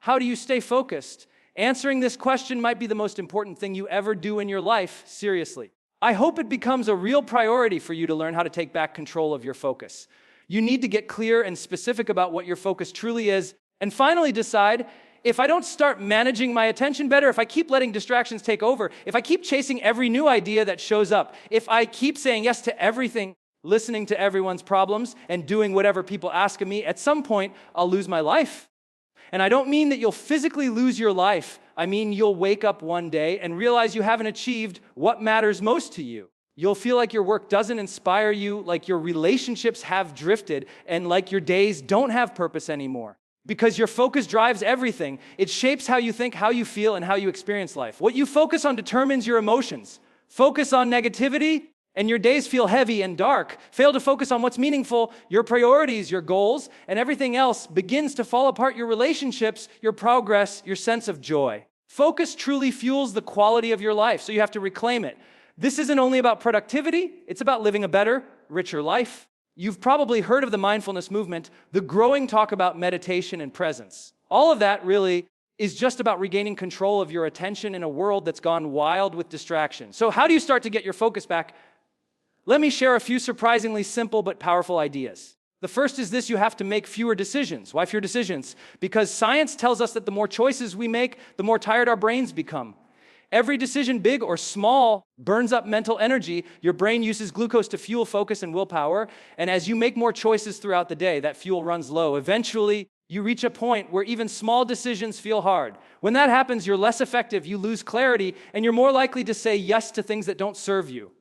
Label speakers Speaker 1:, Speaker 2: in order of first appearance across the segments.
Speaker 1: How do you stay focused? Answering this question might be the most important thing you ever do in your life, seriously. I hope it becomes a real priority for you to learn how to take back control of your focus. You need to get clear and specific about what your focus truly is, and finally decide, if I don't start managing my attention better, if I keep letting distractions take over, if I keep chasing every new idea that shows up, if I keep saying yes to everything, listening to everyone's problems, and doing whatever people ask of me, at some point, I'll lose my life. And I don't mean that you'll physically lose your life. I mean you'll wake up one day and realize you haven't achieved what matters most to you. You'll feel like your work doesn't inspire you, like your relationships have drifted, and like your days don't have purpose anymore. Because your focus drives everything. It shapes how you think, how you feel, and how you experience life. What you focus on determines your emotions. Focus on negativity, and your days feel heavy and dark. Fail to focus on what's meaningful, your priorities, your goals, and everything else begins to fall apart. Your relationships, your progress, your sense of joy. Focus truly fuels the quality of your life, so you have to reclaim it. This isn't only about productivity, it's about living a better, richer life. You've probably heard of the mindfulness movement, the growing talk about meditation and presence. All of that really is just about regaining control of your attention in a world that's gone wild with distraction. So how do you start to get your focus back? Let me share a few surprisingly simple but powerful ideas. The first is this: you have to make fewer decisions. Why fewer decisions? Because science tells us that the more choices we make, the more tired our brains become. Every decision, big or small, burns up mental energy. Your brain uses glucose to fuel focus and willpower. And as you make more choices throughout the day, that fuel runs low. Eventually, you reach a point where even small decisions feel hard. When that happens, you're less effective, you lose clarity, and you're more likely to say yes to things that don't serve you.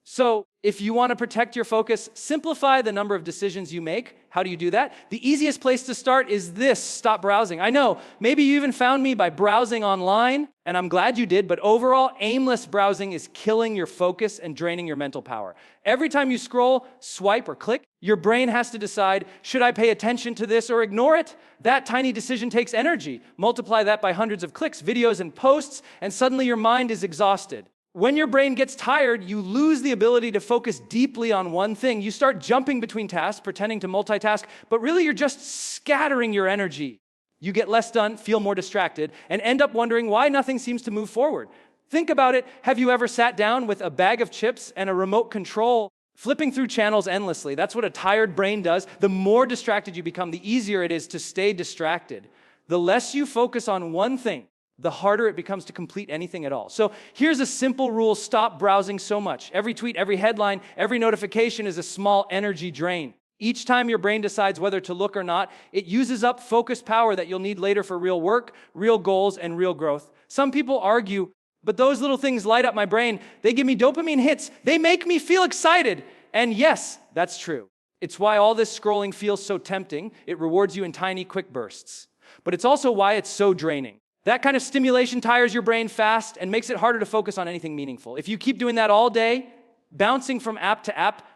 Speaker 1: So, if you want to protect your focus, simplify the number of decisions you make. How do you do that? The easiest place to start is this: stop browsing. I know, maybe you even found me by browsing online, and I'm glad you did, but overall, aimless browsing is killing your focus and draining your mental power. Every time you scroll, swipe, or click, your brain has to decide, should I pay attention to this or ignore it? That tiny decision takes energy. Multiply that by hundreds of clicks, videos, and posts, and suddenly your mind is exhausted. When your brain gets tired, you lose the ability to focus deeply on one thing. You start jumping between tasks, pretending to multitask, but really you're just scattering your energy. You get less done, feel more distracted, and end up wondering why nothing seems to move forward. Think about it. Have you ever sat down with a bag of chips and a remote control, flipping through channels endlessly? That's what a tired brain does. The more distracted you become, the easier it is to stay distracted. The less you focus on one thing, the harder it becomes to complete anything at all. So here's a simple rule: stop browsing so much. Every tweet, every headline, every notification is a small energy drain. Each time your brain decides whether to look or not, it uses up focus power that you'll need later for real work, real goals, and real growth. Some people argue, but those little things light up my brain. They give me dopamine hits. They make me feel excited. And yes, that's true. It's why all this scrolling feels so tempting. It rewards you in tiny, quick bursts. But it's also why it's so draining. That kind of stimulation tires your brain fast and makes it harder to focus on anything meaningful. If you keep doing that all day, bouncing from app to app,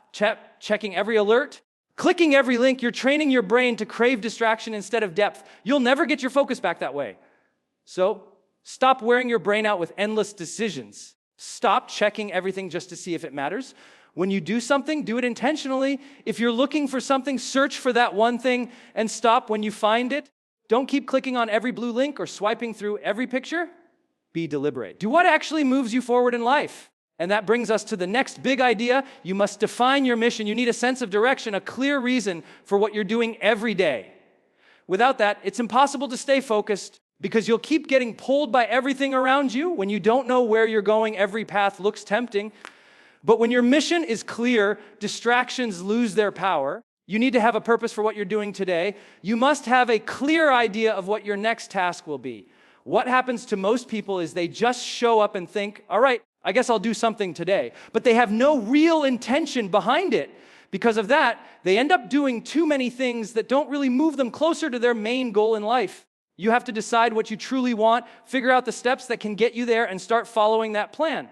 Speaker 1: checking every alert, clicking every link, you're training your brain to crave distraction instead of depth. You'll never get your focus back that way. So stop wearing your brain out with endless decisions. Stop checking everything just to see if it matters. When you do something, do it intentionally. If you're looking for something, search for that one thing and stop when you find it. Don't keep clicking on every blue link or swiping through every picture. Be deliberate. Do what actually moves you forward in life. And that brings us to the next big idea. You must define your mission. You need a sense of direction, a clear reason for what you're doing every day. Without that, it's impossible to stay focused because you'll keep getting pulled by everything around you. When you don't know where you're going, every path looks tempting. But when your mission is clear, distractions lose their power. You need to have a purpose for what you're doing today. You must have a clear idea of what your next task will be. What happens to most people is they just show up and think, all right, I guess I'll do something today. But they have no real intention behind it. Because of that, they end up doing too many things that don't really move them closer to their main goal in life. You have to decide what you truly want, figure out the steps that can get you there, and start following that plan.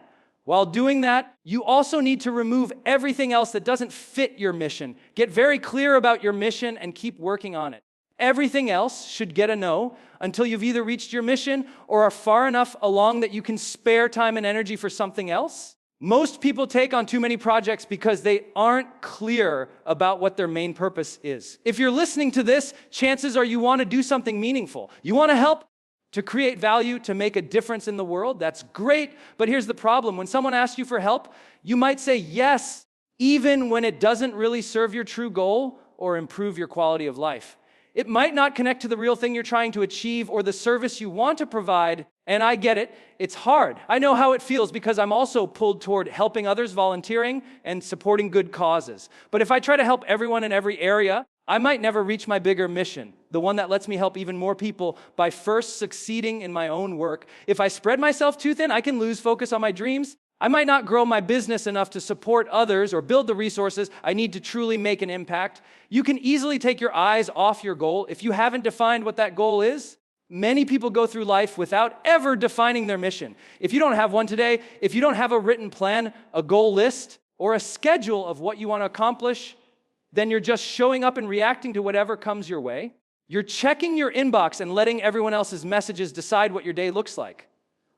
Speaker 1: While doing that, you also need to remove everything else that doesn't fit your mission. Get very clear about your mission and keep working on it. Everything else should get a no until you've either reached your mission or are far enough along that you can spare time and energy for something else. Most people take on too many projects because they aren't clear about what their main purpose is. If you're listening to this, chances are you want to do something meaningful. You want to help, to create value, to make a difference in the world. That's great, but here's the problem. When someone asks you for help, you might say yes, even when it doesn't really serve your true goal or improve your quality of life. It might not connect to the real thing you're trying to achieve or the service you want to provide, and I get it. It's hard. I know how it feels because I'm also pulled toward helping others, volunteering, and supporting good causes. But if I try to help everyone in every area, I might never reach my bigger mission, the one that lets me help even more people by first succeeding in my own work. If I spread myself too thin, I can lose focus on my dreams. I might not grow my business enough to support others or build the resources I need to truly make an impact. You can easily take your eyes off your goal if you haven't defined what that goal is. Many people go through life without ever defining their mission. If you don't have one today, if you don't have a written plan, a goal list, or a schedule of what you want to accomplish, then you're just showing up and reacting to whatever comes your way. You're checking your inbox and letting everyone else's messages decide what your day looks like.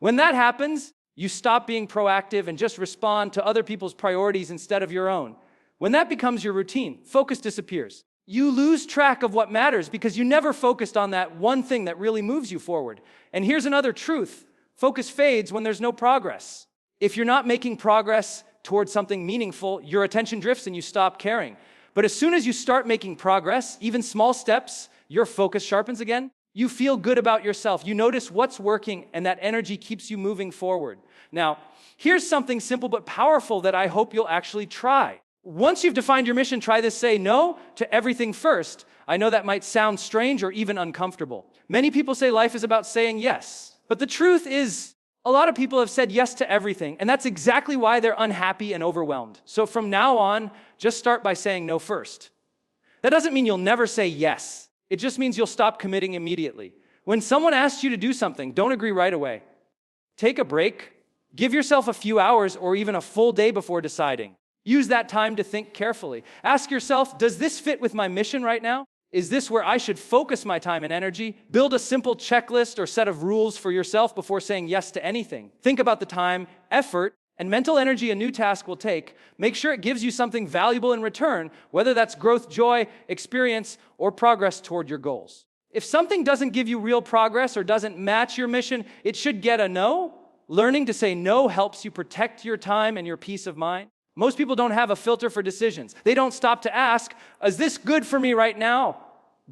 Speaker 1: When that happens, you stop being proactive and just respond to other people's priorities instead of your own. When that becomes your routine, focus disappears. You lose track of what matters because you never focused on that one thing that really moves you forward. And here's another truth. Focus fades when there's no progress. If you're not making progress towards something meaningful, your attention drifts and you stop caring. But as soon as you start making progress, even small steps, your focus sharpens again. You feel good about yourself. You notice what's working, and that energy keeps you moving forward. Now, here's something simple but powerful that I hope you'll actually try. Once you've defined your mission, try this: say no to everything first. I know that might sound strange or even uncomfortable. Many people say life is about saying yes. But the truth is, a lot of people have said yes to everything, and that's exactly why they're unhappy and overwhelmed. So from now on, just start by saying no first. That doesn't mean you'll never say yes. It just means you'll stop committing immediately. When someone asks you to do something, don't agree right away. Take a break. Give yourself a few hours or even a full day before deciding. Use that time to think carefully. Ask yourself, does this fit with my mission right now? Is this where I should focus my time and energy? Build a simple checklist or set of rules for yourself before saying yes to anything. Think about the time, effort, and mental energy a new task will take. Make sure it gives you something valuable in return, whether that's growth, joy, experience, or progress toward your goals. If something doesn't give you real progress or doesn't match your mission, it should get a no. Learning to say no helps you protect your time and your peace of mind. Most people don't have a filter for decisions. They don't stop to ask, is this good for me right now?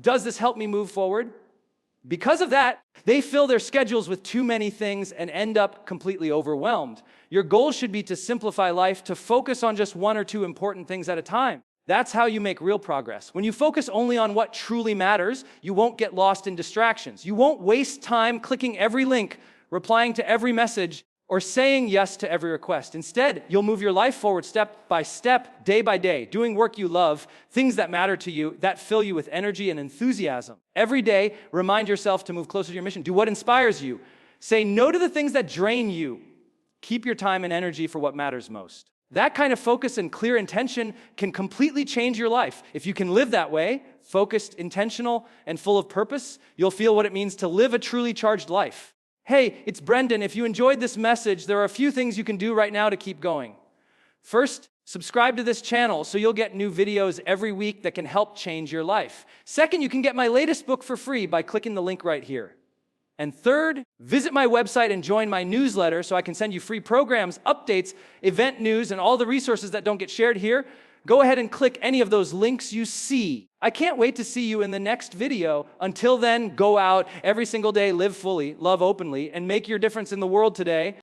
Speaker 1: Does this help me move forward? Because of that, they fill their schedules with too many things and end up completely overwhelmed. Your goal should be to simplify life, to focus on just one or two important things at a time. That's how you make real progress. When you focus only on what truly matters, you won't get lost in distractions. You won't waste time clicking every link, replying to every message, or saying yes to every request. Instead, you'll move your life forward step by step, day by day, doing work you love, things that matter to you, that fill you with energy and enthusiasm. Every day, remind yourself to move closer to your mission. Do what inspires you. Say no to the things that drain you. Keep your time and energy for what matters most. That kind of focus and clear intention can completely change your life. If you can live that way, focused, intentional, and full of purpose, you'll feel what it means to live a truly charged life. Hey, it's Brendon. If you enjoyed this message, there are a few things you can do right now to keep going. First, subscribe to this channel so you'll get new videos every week that can help change your life. Second, you can get my latest book for free by clicking the link right here. And third, visit my website and join my newsletter so I can send you free programs, updates, event news, and all the resources that don't get shared here. Go ahead and click any of those links you see. I can't wait to see you in the next video. Until then, go out every single day, live fully, love openly, and make your difference in the world today.